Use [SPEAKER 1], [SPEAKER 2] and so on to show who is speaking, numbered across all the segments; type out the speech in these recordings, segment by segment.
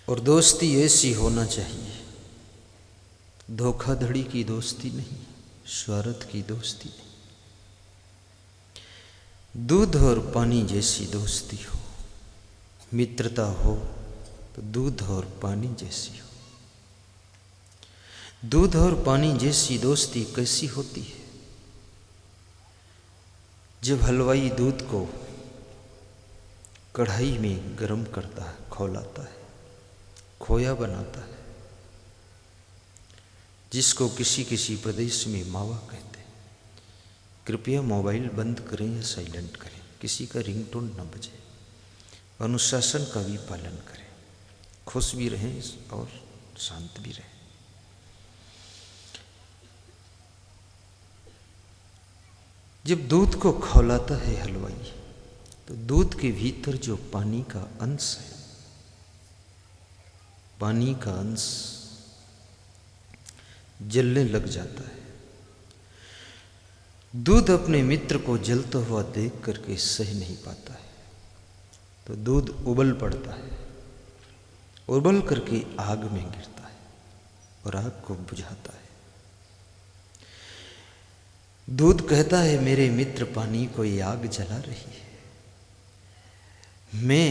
[SPEAKER 1] और दोस्ती ऐसी होना चाहिए, धोखाधड़ी की दोस्ती नहीं, स्वार्थ की दोस्ती नहीं। दूध और पानी जैसी दोस्ती हो, मित्रता हो तो दूध और पानी जैसी हो। दूध और पानी जैसी दोस्ती कैसी होती है? जब हलवाई दूध को कढ़ाई में गर्म करता है, खौलाता है, खोया बनाता है, जिसको किसी किसी प्रदेश में मावा कहते हैं। कृपया मोबाइल बंद करें या साइलेंट करें, किसी का रिंगटोन न बजे। अनुशासन का भी पालन करें, खुश भी रहें और शांत भी रहें। जब दूध को खौलाता है हलवाई, तो दूध के भीतर जो पानी का अंश है, पानी का अंश जलने लग जाता है। दूध अपने मित्र को जलता हुआ देख करके सह नहीं पाता है, तो दूध उबल पड़ता है, उबल करके आग में गिरता है और आग को बुझाता है। दूध कहता है, मेरे मित्र पानी को ये आग जला रही है, मैं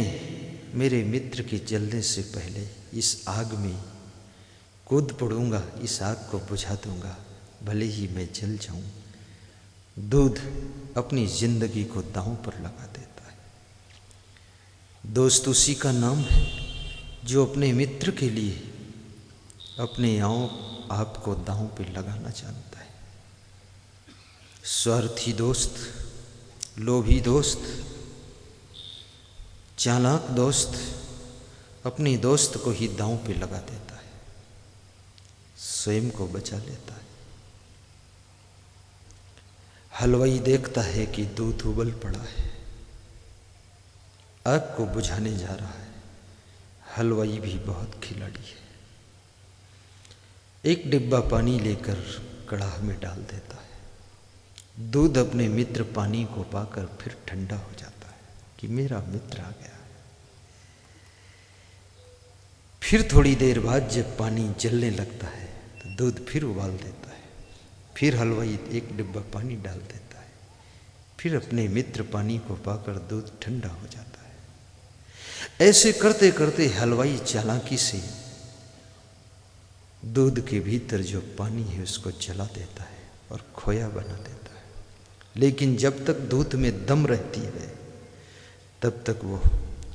[SPEAKER 1] मेरे मित्र के जलने से पहले इस आग में कूद पड़ूंगा, इस आग को बुझा दूंगा, भले ही मैं जल जाऊं। दूध अपनी जिंदगी को दांव पर लगा देता है। दोस्त उसी का नाम है जो अपने मित्र के लिए अपने आप को दांव पे लगाना जानता है। स्वार्थी दोस्त, लोभी दोस्त, चालाक दोस्त अपने दोस्त को ही दांव पे लगा देता है, स्वयं को बचा लेता है। हलवाई देखता है कि दूध उबल पड़ा है, आग को बुझाने जा रहा है। हलवाई भी बहुत खिलाड़ी है। एक डिब्बा पानी लेकर कड़ाह में डाल देता है। दूध अपने मित्र पानी को पाकर फिर ठंडा हो जाता है कि मेरा मित्र आ गया। फिर थोड़ी देर बाद जब पानी जलने लगता है तो दूध फिर उबाल देता है। फिर हलवाई एक डिब्बा पानी डाल देता है। फिर अपने मित्र पानी को पाकर दूध ठंडा हो जाता है। ऐसे करते करते हलवाई चालाकी से दूध के भीतर जो पानी है उसको जला देता है और खोया बना देता है। लेकिन जब तक दूध में दम रहती है तब तक वो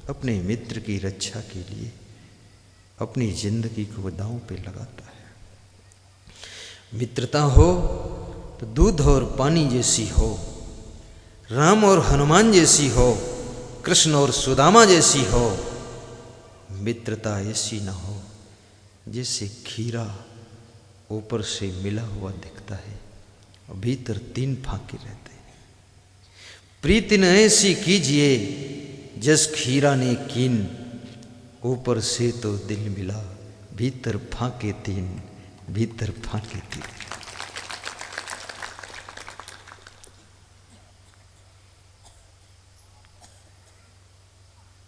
[SPEAKER 1] अपने मित्र की रक्षा के लिए अपनी जिंदगी को दांव पे लगाता है। मित्रता हो तो दूध और पानी जैसी हो, राम और हनुमान जैसी हो, कृष्ण और सुदामा जैसी हो। मित्रता ऐसी ना हो जैसे खीरा ऊपर से मिला हुआ दिखता है और भीतर 3 फांके रहते हैं। प्रीति न ऐसी कीजिए जस खीरा ने कीन, ऊपर से तो दिल मिला, भीतर फांके 3, भीतर फांके 3।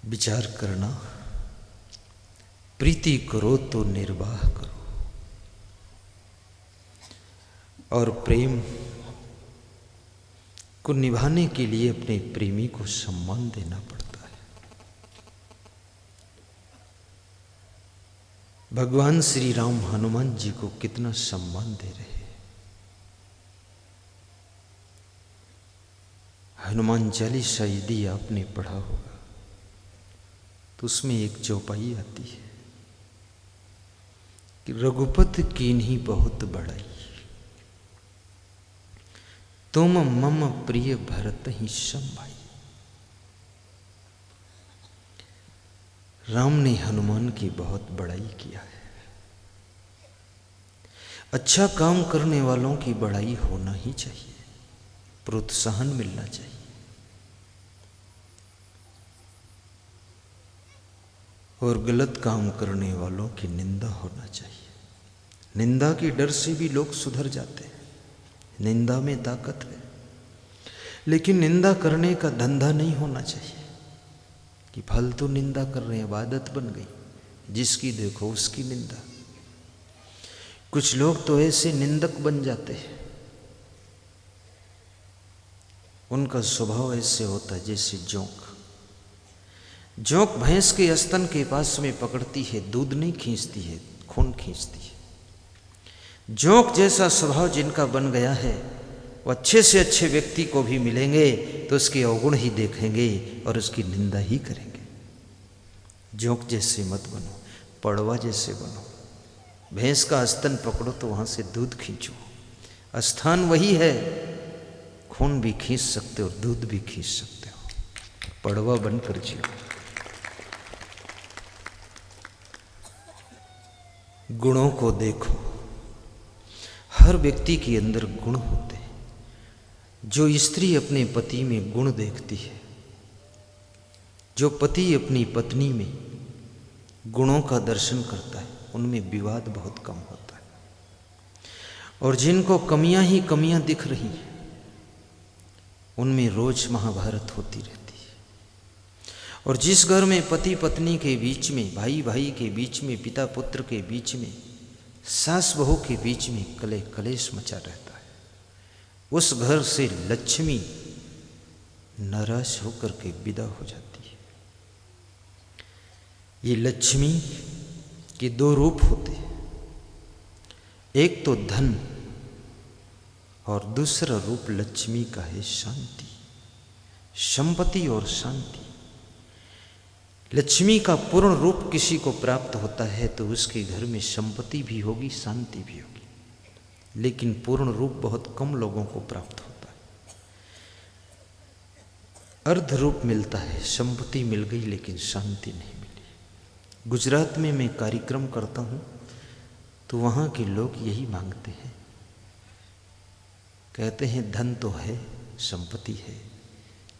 [SPEAKER 1] विचार करना, प्रीति करो तो निर्वाह करो, और प्रेम को निभाने के लिए अपने प्रेमी को सम्मान देना पड़ता है। भगवान श्री राम हनुमान जी को कितना सम्मान दे रहे हैं। हनुमान चालीसा यदि आपने पढ़ा होगा तो उसमें एक चौपाई आती है कि रघुपति कीन्ही बहुत बड़ाई, तुम मम प्रिय भरत ही सम भाई। राम ने हनुमान की बहुत बड़ाई किया है। अच्छा काम करने वालों की बड़ाई होना ही चाहिए, प्रोत्साहन मिलना चाहिए। और गलत काम करने वालों की निंदा होना चाहिए। निंदा के डर से भी लोग सुधर जाते हैं। निंदा में ताकत है, लेकिन निंदा करने का धंधा नहीं होना चाहिए कि फालतू निंदा कर रहे हैं, आदत बन गई, जिसकी देखो उसकी निंदा। कुछ लोग तो ऐसे निंदक बन जाते हैं, उनका स्वभाव ऐसे होता है जैसे जोंक भैंस के स्तन के पास में पकड़ती है, दूध नहीं खींचती है, खून खींचती है। जोंक जैसा स्वभाव जिनका बन गया है, वो अच्छे से अच्छे व्यक्ति को भी मिलेंगे तो उसके अवगुण ही देखेंगे और उसकी निंदा ही करेंगे। जोंक जैसे मत बनो, पड़वा जैसे बनो। भैंस का स्तन पकड़ो तो वहां से दूध खींचो। स्थान वही है, खून भी खींच सकते हो और दूध भी खींच सकते हो। पड़वा बनकर जियो। गुणों को देखो, हर व्यक्ति के अंदर गुण होते हैं। जो स्त्री अपने पति में गुण देखती है, जो पति अपनी पत्नी में गुणों का दर्शन करता है, उनमें विवाद बहुत कम होता है। और जिनको कमियां ही कमियां दिख रही हैं, उनमें रोज महाभारत होती रहती है। और जिस घर में पति पत्नी के बीच में, भाई भाई के बीच में, पिता पुत्र के बीच में, सास बहू के बीच में कलेश मचा रहता है, उस घर से लक्ष्मी नाराज होकर के विदा हो जाती है। ये लक्ष्मी के दो रूप होते हैं, एक तो धन और दूसरा रूप लक्ष्मी का है शांति, संपत्ति और शांति। लक्ष्मी का पूर्ण रूप किसी को प्राप्त होता है तो उसके घर में संपत्ति भी होगी, शांति भी होगी, लेकिन पूर्ण रूप बहुत कम लोगों को प्राप्त होता है। अर्ध रूप मिलता है, संपत्ति मिल गई लेकिन शांति नहीं मिली। गुजरात में मैं कार्यक्रम करता हूँ तो वहाँ के लोग यही मांगते हैं, कहते हैं धन तो है, संपत्ति है,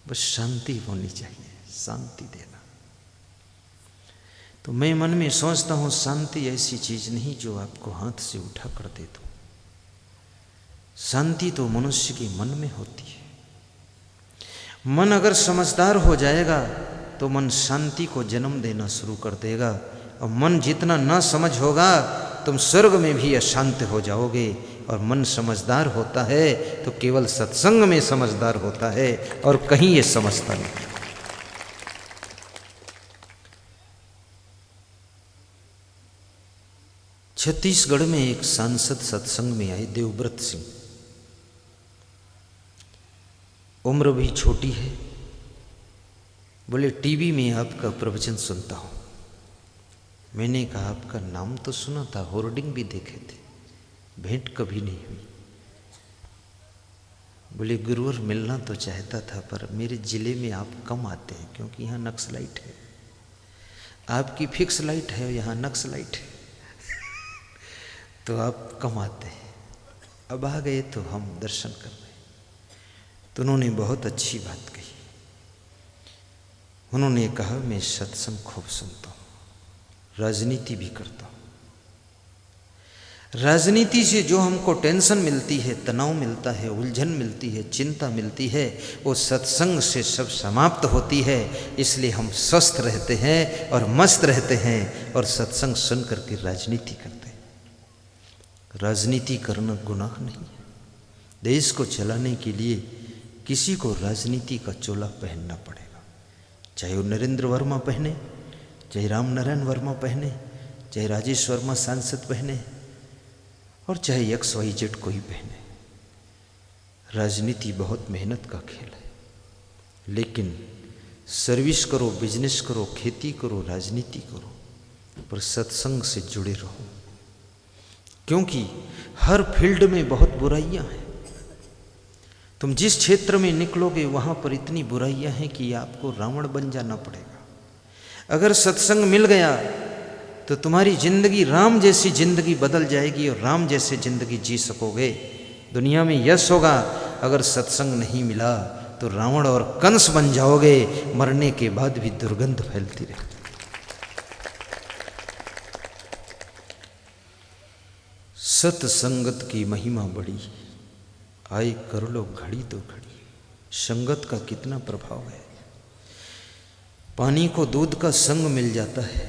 [SPEAKER 1] बस शांति होनी चाहिए, शांति देना। तो मैं मन में सोचता हूँ, शांति ऐसी चीज नहीं जो आपको हाथ से उठा कर दे दो। शांति तो मनुष्य के मन में होती है। मन अगर समझदार हो जाएगा तो मन शांति को जन्म देना शुरू कर देगा, और मन जितना ना समझ होगा तुम स्वर्ग में भी अशांत हो जाओगे। और मन समझदार होता है तो केवल सत्संग में समझदार होता है और कहीं ये समझता नहीं। छत्तीसगढ़ में एक सांसद सत्संग में आए, देवव्रत सिंह। उम्र भी छोटी है। बोले टीवी में आपका प्रवचन सुनता हूँ। मैंने कहा आपका नाम तो सुना था, होर्डिंग भी देखे थे, भेंट कभी नहीं हुई। बोले गुरुवर मिलना तो चाहता था पर मेरे जिले में आप कम आते हैं क्योंकि यहाँ नक्सलाइट है। आपकी फिक्स लाइट है, यहाँ नक्सलाइट है तो आप कम आते हैं। अब आ गए तो हम दर्शन कर रहे। तो उन्होंने बहुत अच्छी बात कही। उन्होंने कहा मैं सत्संग खूब सुनता हूँ, राजनीति भी करता हूँ। राजनीति से जो हमको टेंशन मिलती है, तनाव मिलता है, उलझन मिलती है, चिंता मिलती है, वो सत्संग से सब समाप्त होती है। इसलिए हम स्वस्थ रहते हैं और मस्त रहते हैं और सत्संग सुन करके राजनीति करते हैं। राजनीति करना गुनाह नहीं है। देश को चलाने के लिए किसी को राजनीति का चोला पहनना पड़ेगा, चाहे वो नरेंद्र वर्मा पहने, चाहे राम नारायण वर्मा पहने, चाहे राजेश वर्मा सांसद पहने, और चाहे XYZ कोई पहने। राजनीति बहुत मेहनत का खेल है, लेकिन सर्विस करो, बिजनेस करो, खेती करो, राजनीति करो, पर सत्संग से जुड़े रहो। क्योंकि हर फील्ड में बहुत बुराइयां हैं। तुम जिस क्षेत्र में निकलोगे वहां पर इतनी बुराइयां हैं कि आपको रावण बन जाना पड़ेगा। अगर सत्संग मिल गया तो तुम्हारी जिंदगी राम जैसी जिंदगी बदल जाएगी और राम जैसे जिंदगी जी सकोगे। दुनिया में यश होगा। अगर सत्संग नहीं मिला तो रावण और कंस बन जाओगे, मरने के बाद भी दुर्गंध फैलती रहेगी। सत्संगत की महिमा बड़ी, आए कर लो घड़ी तो घड़ी। संगत का कितना प्रभाव है। पानी को दूध का संग मिल जाता है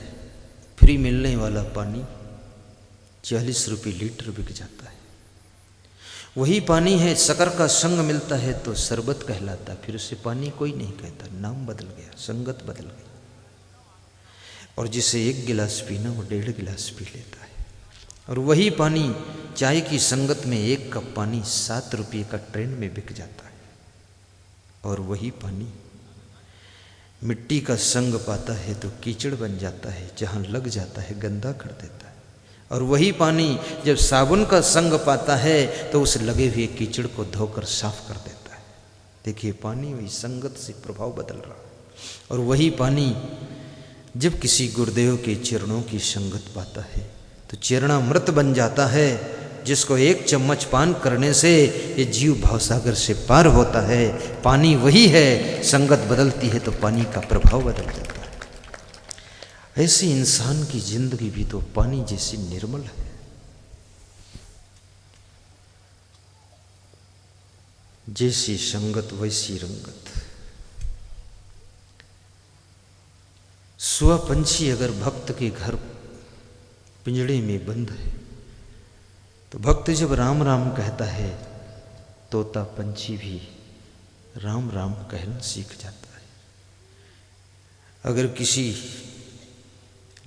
[SPEAKER 1] फ्री मिलने वाला पानी 40 रुपये लीटर बिक जाता है। वही पानी है, शक्कर का संग मिलता है तो शरबत कहलाता, फिर उसे पानी कोई नहीं कहता, नाम बदल गया, संगत बदल गई। और जिसे 1 गिलास पीना वो 1.5 गिलास पी लेता है। और वही पानी चाय की संगत में 1 कप पानी 7 रुपये का ट्रेन में बिक जाता है। और वही पानी मिट्टी का संग पाता है तो कीचड़ बन जाता है, जहाँ लग जाता है गंदा कर देता है। और वही पानी जब साबुन का संग पाता है तो उस लगे हुए कीचड़ को धोकर साफ कर देता है। देखिए पानी वही संगत से प्रभाव बदल रहा है। और वही पानी जब किसी गुरुदेव के चरणों की संगत पाता है तो चरणामृत बन जाता है, जिसको 1 चम्मच पान करने से ये जीव भवसागर से पार होता है। पानी वही है, संगत बदलती है तो पानी का प्रभाव बदल जाता है। ऐसी इंसान की जिंदगी भी तो पानी जैसी निर्मल है। जैसी संगत वैसी रंगत। सुआ पंछी अगर भक्त के घर पिंजड़े में बंद है तो भक्त जब राम राम कहता है, तोता पंछी भी राम राम कहना सीख जाता है। अगर किसी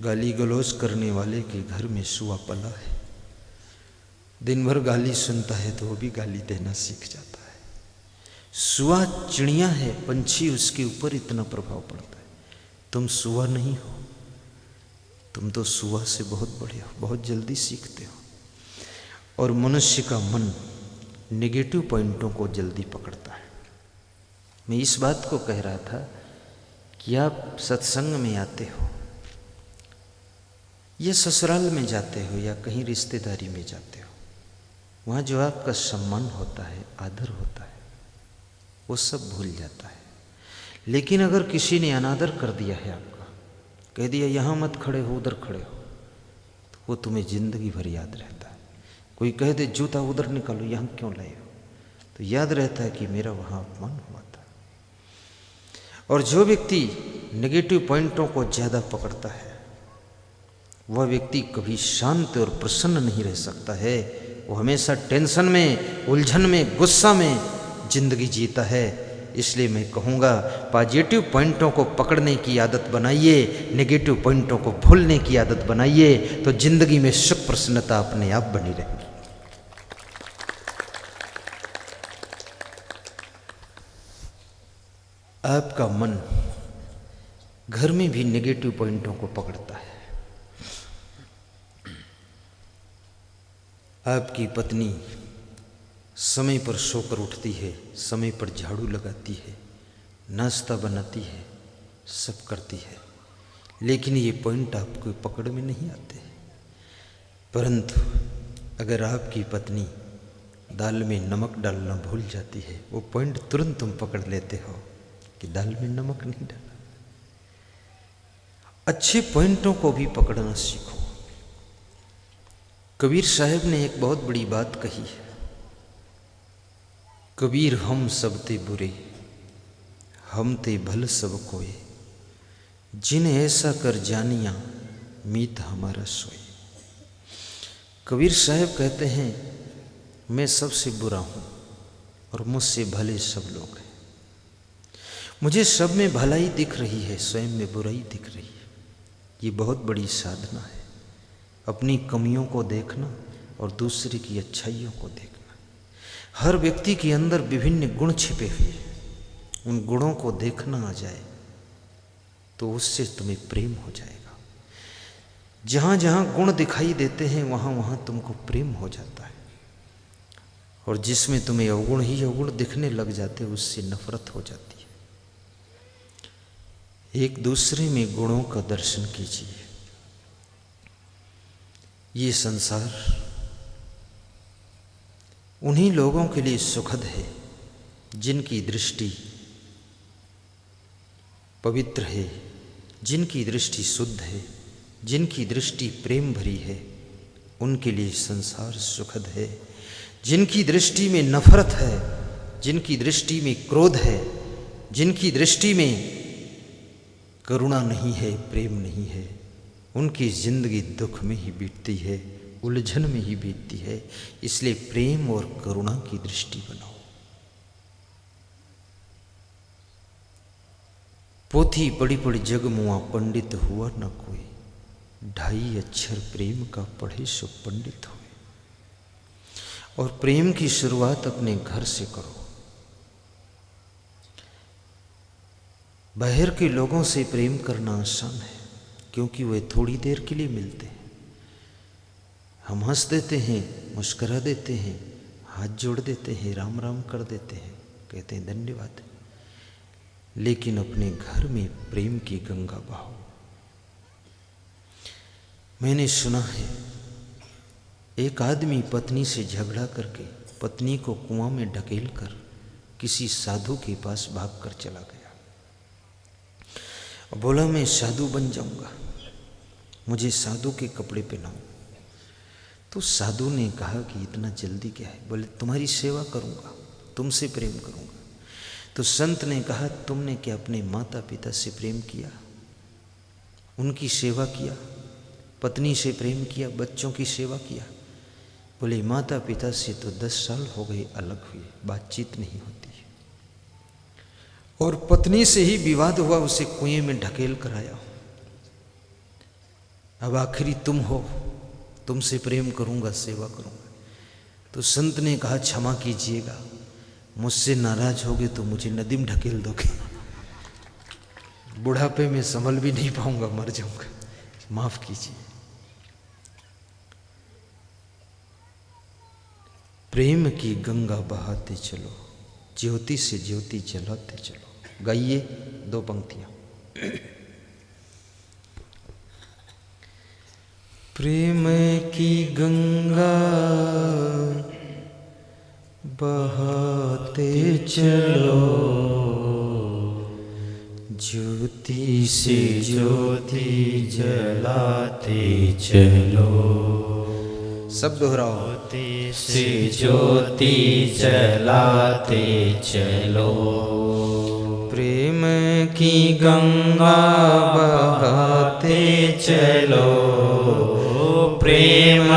[SPEAKER 1] गाली गलौज करने वाले के घर में सुआ पला है, दिन भर गाली सुनता है तो वो भी गाली देना सीख जाता है। सुआ चिड़िया है, पंछी उसके ऊपर इतना प्रभाव पड़ता है। तुम सुआ नहीं हो, तुम तो सुआ से बहुत बड़े हो, बहुत जल्दी सीखते हो। और मनुष्य का मन नेगेटिव पॉइंटों को जल्दी पकड़ता है। मैं इस बात को कह रहा था कि आप सत्संग में आते हो या ससुराल में जाते हो या कहीं रिश्तेदारी में जाते हो, वहाँ जो आपका सम्मान होता है, आदर होता है, वो सब भूल जाता है। लेकिन अगर किसी ने अनादर कर दिया है आपका, कह दिया यहाँ मत खड़े हो उधर खड़े हो, तो वो तुम्हें जिंदगी भर याद रहता है। कोई कह दे जूता उधर निकालो, यहाँ क्यों लाए हो, तो याद रहता है कि मेरा वहाँ अपमान हुआ था। और जो व्यक्ति नेगेटिव पॉइंटों को ज़्यादा पकड़ता है वह व्यक्ति कभी शांत और प्रसन्न नहीं रह सकता है। वो हमेशा टेंशन में, उलझन में, गुस्सा में जिंदगी जीता है। इसलिए मैं कहूँगा पॉजिटिव पॉइंटों को पकड़ने की आदत बनाइए, नेगेटिव पॉइंटों को भूलने की आदत बनाइए, तो जिंदगी में सुख प्रसन्नता अपने आप बनी रहेगी। आपका मन घर में भी नेगेटिव पॉइंटों को पकड़ता है। आपकी पत्नी समय पर सोकर उठती है, समय पर झाड़ू लगाती है, नाश्ता बनाती है, सब करती है, लेकिन ये पॉइंट आपको पकड़ में नहीं आते। परंतु अगर आपकी पत्नी दाल में नमक डालना भूल जाती है, वो पॉइंट तुरंत तुम पकड़ लेते हो कि दाल में नमक नहीं डाला। अच्छे पॉइंटों को भी पकड़ना सीखो। कबीर साहब ने एक बहुत बड़ी बात कही है, कबीर हम सब ते बुरे, हम ते भल सब कोय, जिन ऐसा कर जानिया मीत हमारा सोए। कबीर साहब कहते हैं मैं सबसे बुरा हूँ और मुझसे भले सब लोग हैं। मुझे सब में भलाई दिख रही है, स्वयं में बुराई दिख रही है। ये बहुत बड़ी साधना है, अपनी कमियों को देखना और दूसरे की अच्छाइयों को देखना। हर व्यक्ति के अंदर विभिन्न गुण छिपे हुए हैं, उन गुणों को देखना आ जाए तो उससे तुम्हें प्रेम हो जाएगा। जहाँ जहाँ गुण दिखाई देते हैं वहाँ वहाँ तुमको प्रेम हो जाता है, और जिसमें तुम्हें अवगुण ही अवगुण दिखने लग जाते उससे नफरत हो जाती है। एक दूसरे में गुणों का दर्शन कीजिए। ये संसार उन्हीं लोगों के लिए सुखद है जिनकी दृष्टि पवित्र है, जिनकी दृष्टि शुद्ध है, जिनकी दृष्टि प्रेम भरी है, उनके लिए संसार सुखद है। जिनकी दृष्टि में नफरत है, जिनकी दृष्टि में क्रोध है, जिनकी दृष्टि में करुणा नहीं है, प्रेम नहीं है, उनकी जिंदगी दुख में ही बीतती है, उलझन में ही बीतती है। इसलिए प्रेम और करुणा की दृष्टि बनाओ। पोथी पढ़ी पढ़ी जग मुआ, पंडित हुआ न कोई। 2.5 अक्षर प्रेम का पढ़े सो पंडित हुए। और प्रेम की शुरुआत अपने घर से करो। बाहर के लोगों से प्रेम करना आसान है, क्योंकि वे थोड़ी देर के लिए मिलते हैं। हम हंस देते हैं, मुस्कुरा देते हैं, हाथ जोड़ देते हैं, राम राम कर देते हैं, कहते हैं धन्यवाद। लेकिन अपने घर में प्रेम की गंगा बहाओ। मैंने सुना है एक आदमी पत्नी से झगड़ा करके पत्नी को कुआं में ढकेल कर किसी साधु के पास भाग कर चला गया। बोला मैं साधु बन जाऊंगा, मुझे साधु के कपड़े पहनाओ। तो साधु ने कहा कि इतना जल्दी क्या है? बोले तुम्हारी सेवा करूंगा, तुमसे प्रेम करूंगा। तो संत ने कहा तुमने क्या अपने माता पिता से प्रेम किया, उनकी सेवा किया, पत्नी से प्रेम किया, बच्चों की सेवा किया? बोले माता पिता से तो 10 साल हो गए अलग हुए, बातचीत नहीं होती। और पत्नी से ही विवाद हुआ, उसे कुएं में ढकेल कर आया। अब आखिरी तुम हो, तुमसे प्रेम करूंगा, सेवा करूंगा। तो संत ने कहा क्षमा कीजिएगा, मुझसे नाराज होगे तो मुझे नदी में ढकेल दोगे, बुढ़ापे में संभल भी नहीं पाऊंगा, मर जाऊंगा, माफ कीजिए। प्रेम की गंगा बहाते चलो, ज्योति से ज्योति जलाते चलो। गाइए 2 पंक्तियां। प्रेम की गंगा बहाते चलो, ज्योति से ज्योति जलाते चलो। सब दोहराओ। ज्योति से ज्योति जलाते चलो, प्रेम की गंगा बहाते चलो, प्रेम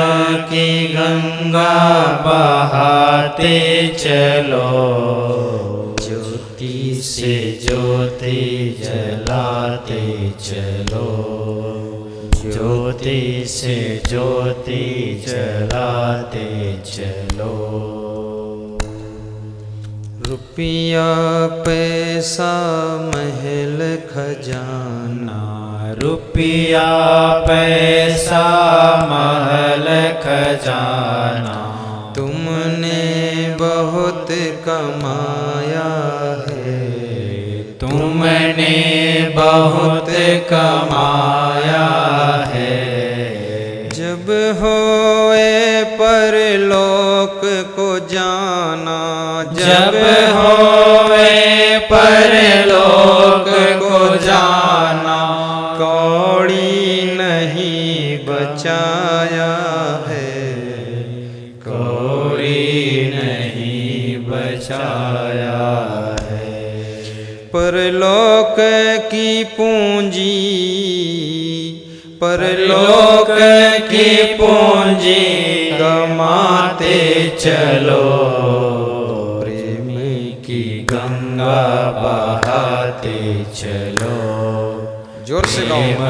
[SPEAKER 1] की गंगा बहाते चलो, ज्योति से ज्योति जलाते चलो, ज्योति से ज्योति जलाते चलो। रुपया पैसा महल खजाना, रुपया पैसा महल खजाना, तुमने बहुत कमाया है, तुमने बहुत कमाया है। जब होए परलोक को जाना, जब होए परलोक को जाना, कौड़ी नहीं बचाया है, कौड़ी नहीं बचाया है। परलोक की पूंजी, परलोक की पूंजी कमाते चलो, प्रेम की गंगा बहाते चलो। जोर से गाओ। प्रेम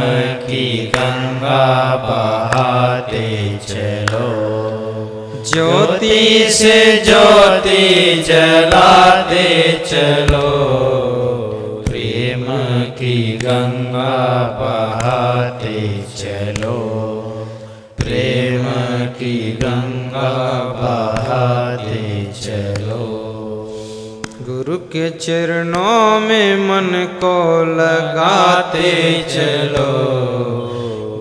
[SPEAKER 1] की गंगा बहाते चलो, ज्योति से ज्योति जलाते चलो, प्रेम की गंगा बहाते चलो, प्रेम की गंगा बहाते चलो। गुरु के चरणों में मन को लगाते चलो,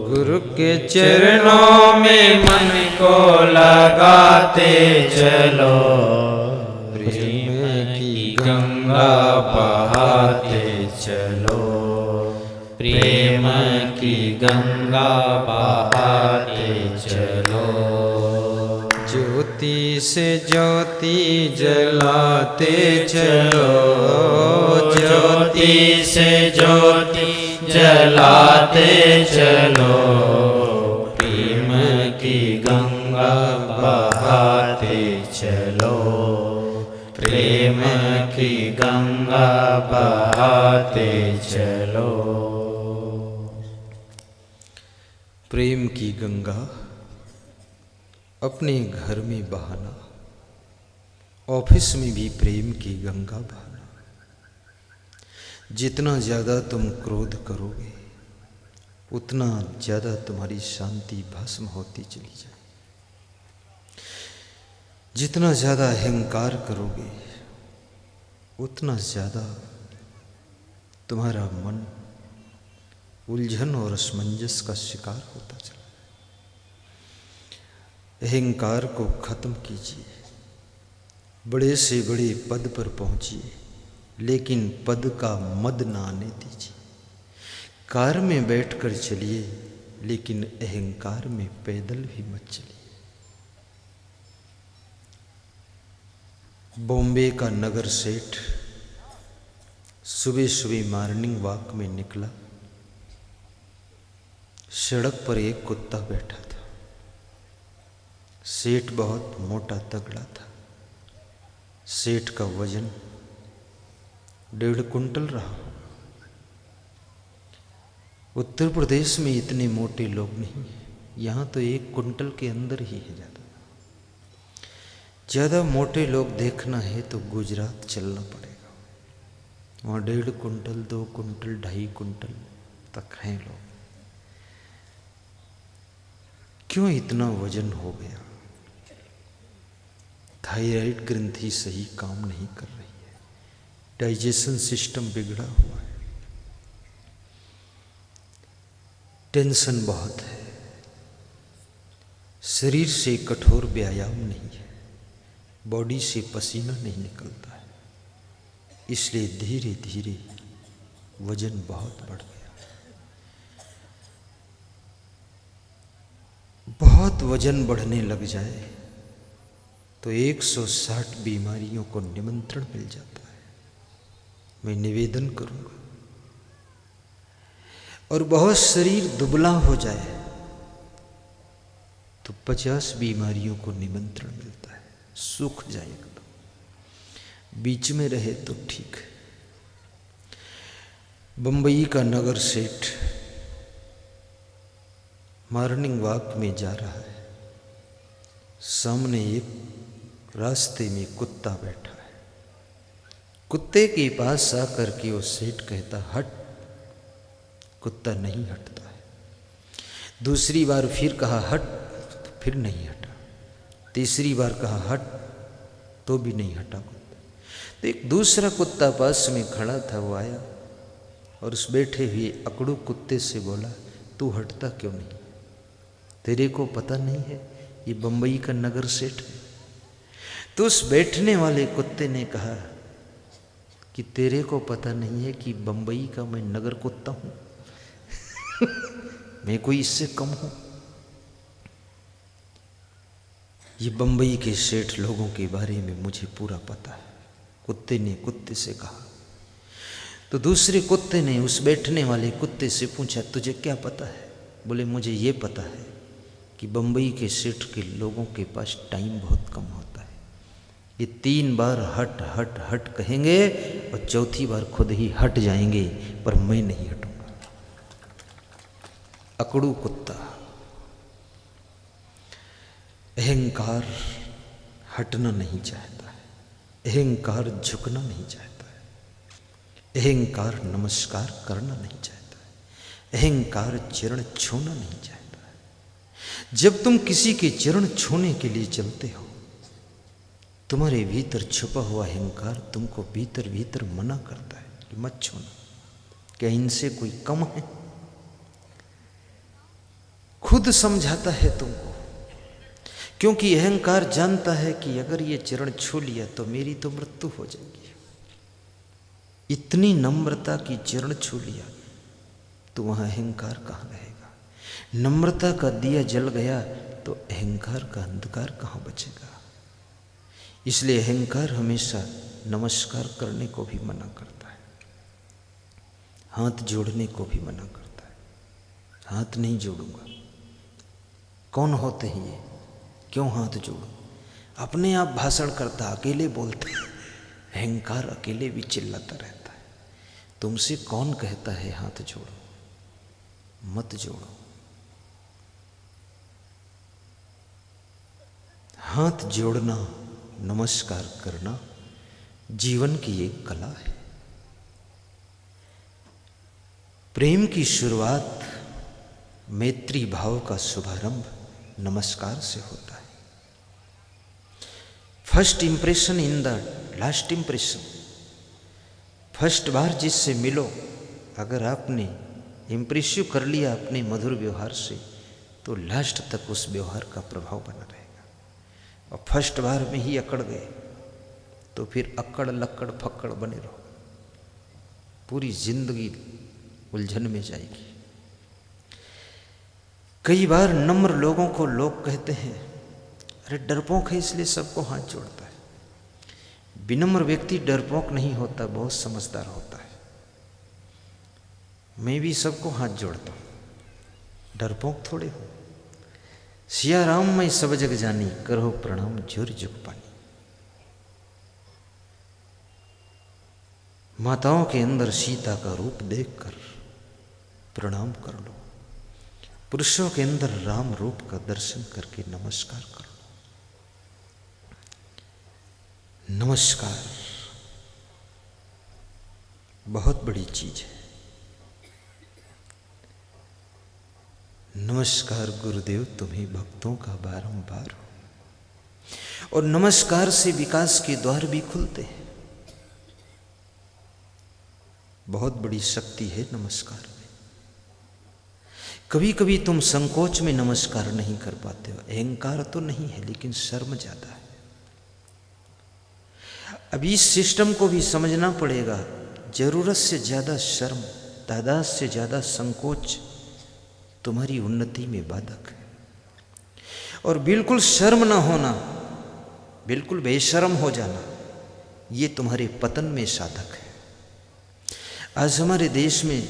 [SPEAKER 1] गुरु के चरणों में मन को लगाते चलो, प्रेम की गंगा बहाते चलो, प्रेम की गंगा बहाते चलो। ज्योति से ज्योति जलाते चलो, ज्योति से ज्योति
[SPEAKER 2] जलाते चलो, प्रेम की गंगा बहाते चलो, प्रेम की गंगा बहाते चलो।
[SPEAKER 1] प्रेम की गंगा अपने घर में बहाना, ऑफिस में भी प्रेम की गंगा बहाना। जितना ज़्यादा तुम क्रोध करोगे उतना ज़्यादा तुम्हारी शांति भस्म होती चली जाए। जितना ज़्यादा अहंकार करोगे उतना ज़्यादा तुम्हारा मन उलझन और असमंजस का शिकार होता चला। अहंकार को खत्म कीजिए, बड़े से बड़े पद पर पहुंचिए, लेकिन पद का मद ना आने दीजिए। कार में बैठकर चलिए, लेकिन अहंकार में पैदल भी मत चलिए। बॉम्बे का नगर सेठ सुबह सुबह मॉर्निंग वॉक में निकला। सड़क पर एक कुत्ता बैठा था। सेठ बहुत मोटा तगड़ा था। सेठ का वजन 1.5 कुंटल रहा। उत्तर प्रदेश में इतने मोटे लोग नहीं हैं, यहाँ तो 1 कुंटल के अंदर ही है। ज़्यादा मोटे लोग देखना है तो गुजरात चलना पड़ेगा। वहाँ 1.5 कुंटल, 2 कुंटल, 2.5 कुंटल तक हैं लोग। क्यों इतना वजन हो गया? थायराइड ग्रंथि सही काम नहीं कर रही है, डाइजेशन सिस्टम बिगड़ा हुआ है, टेंशन बहुत है, शरीर से कठोर व्यायाम नहीं है, बॉडी से पसीना नहीं निकलता है, इसलिए धीरे धीरे वजन बहुत बढ़ गया। बहुत वजन बढ़ने लग जाए तो 160 बीमारियों को निमंत्रण मिल जाता है। मैं निवेदन करूंगा। और बहुत शरीर दुबला हो जाए तो 50 बीमारियों को निमंत्रण मिलता है। सूख जाए एकदम, बीच में रहे तो ठीक है। बंबई का नगर सेठ मॉर्निंग वॉक में जा रहा है। सामने एक रास्ते में कुत्ता बैठा है। कुत्ते के पास आकर के वो सेठ कहता, हट। कुत्ता नहीं हटता है। दूसरी बार फिर कहा हट, तो फिर नहीं हटा। तीसरी बार कहा हट, तो भी नहीं हटा कुत्ता। तो एक दूसरा कुत्ता पास में खड़ा था, वो आया और उस बैठे हुए अकड़ू कुत्ते से बोला, तू हटता क्यों नहीं? तेरे को पता नहीं है ये बंबई का नगर सेठ है? तो उस बैठने वाले कुत्ते ने कहा कि तेरे को पता नहीं है कि बंबई का मैं नगर कुत्ता हूं? मैं कोई इससे कम हूं? ये बंबई के सेठ लोगों के बारे में मुझे पूरा पता है, कुत्ते ने कुत्ते से कहा। तो दूसरे कुत्ते ने उस बैठने वाले कुत्ते से पूछा, तुझे क्या पता है? बोले, मुझे ये पता है कि बंबई के सेठ के लोगों के पास टाइम बहुत कम होता है। ये 3 बार हट हट हट कहेंगे और चौथी बार खुद ही हट जाएंगे, पर मैं नहीं हटूंगा। अकड़ू कुत्ता। अहंकार हटना नहीं चाहता है, अहंकार झुकना नहीं चाहता है, अहंकार नमस्कार करना नहीं चाहता है, अहंकार चरण छूना नहीं चाहता है। जब तुम किसी के चरण छूने के लिए चलते हो, तुम्हारे भीतर छुपा हुआ अहंकार तुमको भीतर भीतर मना करता है कि मत छूना। क्या इनसे कोई कम है? खुद समझाता है तुमको, क्योंकि अहंकार जानता है कि अगर ये चरण छू लिया तो मेरी तो मृत्यु हो जाएगी। इतनी नम्रता की चरण छू लिया तो वहां अहंकार कहाँ रहेगा? नम्रता का दिया जल गया तो अहंकार का अंधकार कहाँ बचेगा? इसलिए अहंकार हमेशा नमस्कार करने को भी मना करता है। हाथ जोड़ने को भी मना करता है। हाथ नहीं जोड़ूंगा। कौन होते हैं ये, क्यों हाथ जोड़ूं? अपने आप भाषण करता, अकेले बोलते, अहंकार अकेले भी चिल्लाता रहता है। तुमसे कौन कहता है हाथ जोड़ो? मत जोड़ो। हाथ जोड़ना, नमस्कार करना जीवन की एक कला है। प्रेम की शुरुआत, मैत्री भाव का शुभारंभ नमस्कार से होता है। First impression in the last impression. First बार जिससे मिलो, अगर आपने इंप्रेसिव कर लिया अपने मधुर व्यवहार से, तो लास्ट तक उस व्यवहार का प्रभाव बना रहेगा। और फर्स्ट बार में ही अकड़ गए तो फिर अक्कड़ लक्कड़ फक्कड़ बने रहो, पूरी जिंदगी उलझन में जाएगी। कई बार नम्र लोगों को लोग कहते हैं, अरे डरपोक है इसलिए सबको हाथ जोड़ता है। विनम्र व्यक्ति डरपोक नहीं होता, बहुत समझदार होता है। मैं भी सबको हाथ जोड़ता हूं, डरपोक थोड़े हूं। सिया राम मैं सब जग जानी, करो प्रणाम जुर जुग पानी। माताओं के अंदर सीता का रूप देखकर प्रणाम कर लो, पुरुषों के अंदर राम रूप का दर्शन करके नमस्कार कर लो। नमस्कार बहुत बड़ी चीज है। नमस्कार गुरुदेव तुम्हें भक्तों का बारंबार हो। और नमस्कार से विकास के द्वार भी खुलते हैं। बहुत बड़ी शक्ति है नमस्कार में। कभी कभी तुम संकोच में नमस्कार नहीं कर पाते हो। अहंकार तो नहीं है, लेकिन शर्म ज्यादा है। अब इस सिस्टम को भी समझना पड़ेगा। जरूरत से ज्यादा शर्म, तादाद से ज्यादा संकोच तुम्हारी उन्नति में बाधक है। और बिल्कुल शर्म ना होना, बिल्कुल बेशर्म हो जाना, ये तुम्हारे पतन में साधक है। आज हमारे देश में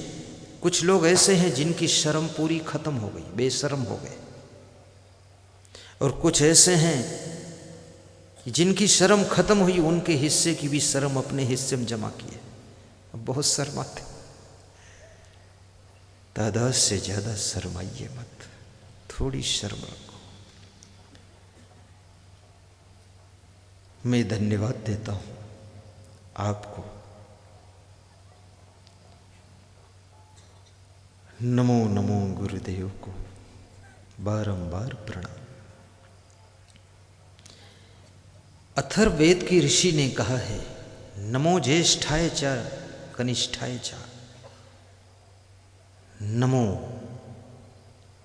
[SPEAKER 1] कुछ लोग ऐसे हैं जिनकी शर्म पूरी खत्म हो गई, बेशर्म हो गए। और कुछ ऐसे हैं जिनकी शर्म खत्म हुई, उनके हिस्से की भी शर्म अपने हिस्से में जमा की है। अब बहुत शर्माते। तादाद से ज्यादा शर्माइए मत, थोड़ी शर्म रखो। मैं धन्यवाद देता हूं आपको। नमो नमो गुरुदेव को बारंबार प्रणाम। अथर्ववेद की ऋषि ने कहा है, नमो ज्येष्ठाय च कनिष्ठाय च, नमो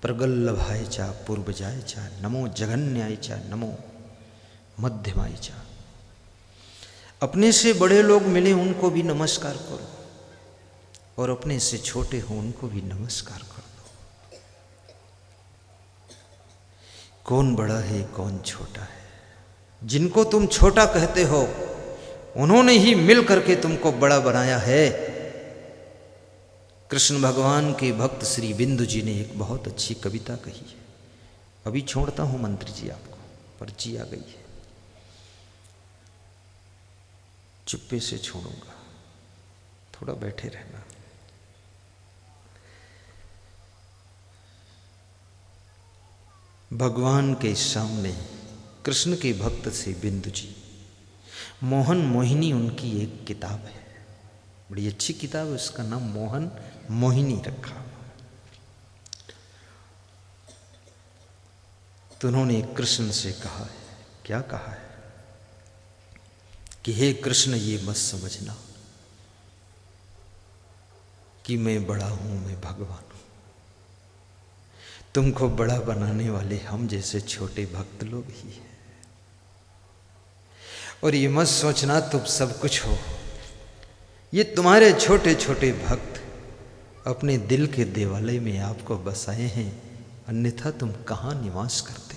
[SPEAKER 1] प्रगल्लभाय च पूर्वजाय च, नमो जघन्याय च, नमो मध्यमाय च। अपने से बड़े लोग मिले उनको भी नमस्कार करो, और अपने से छोटे हो उनको भी नमस्कार कर दो। कौन बड़ा है कौन छोटा है? जिनको तुम छोटा कहते हो उन्होंने ही मिल करके तुमको बड़ा बनाया है। कृष्ण भगवान के भक्त श्री बिंदु जी ने एक बहुत अच्छी कविता कही है। अभी छोड़ता हूं मंत्री जी आपको, पर्ची आ गई है, चुप्पे से छोड़ूंगा, थोड़ा बैठे रहना। भगवान के सामने कृष्ण के भक्त से बिंदु जी, मोहन मोहिनी उनकी एक किताब है, बड़ी अच्छी किताब है, उसका नाम मोहन मोहिनी रखा। तो उन्होंने कृष्ण से कहा है, क्या कहा है कि हे कृष्ण, ये मत समझना कि मैं बड़ा हूं, मैं भगवान हूं। तुमको बड़ा बनाने वाले हम जैसे छोटे भक्त लोग ही हैं। और ये मत सोचना तुम सब कुछ हो। ये तुम्हारे छोटे छोटे भक्त अपने दिल के देवालय में आपको बसाए हैं, अन्यथा तुम कहाँ निवास करते